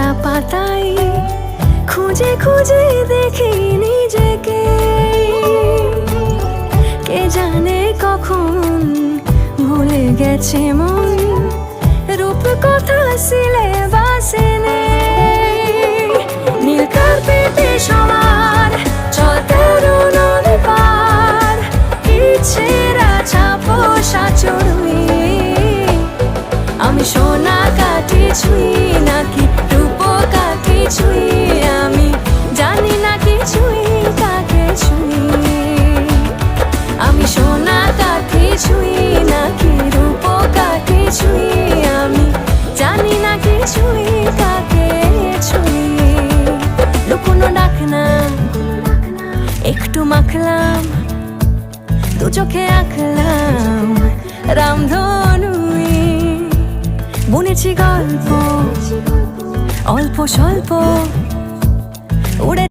সাদা পাতায় খুঁজে খুঁজে দেখি নিজেকে। কে জানে কখন ভুলে গেছে মন, রূপ কথা সিলেবাসে নেই। নীল কার্পেটে সবার চলতে নদী পার, ইচ্ছেরা ছাপোষা চড়ুই। আমি সোনা কাঠি ছুঁই নাকি রূপ কাঠি ছুঁই, আমি জানি না কিছুই কাকে ছুঁই। আমি সোনা কাঠি ছুঁই নাকি রূপ কাঠি ছুঁই, আমি জানি না কিছুই কাকে ছুঁই। লুকোনো ডাক না একটু মাখলাম, দু চোখে আঁকলাম রামধনুই। বুনেছি গল্প অল্প স্বল্প, উড়ে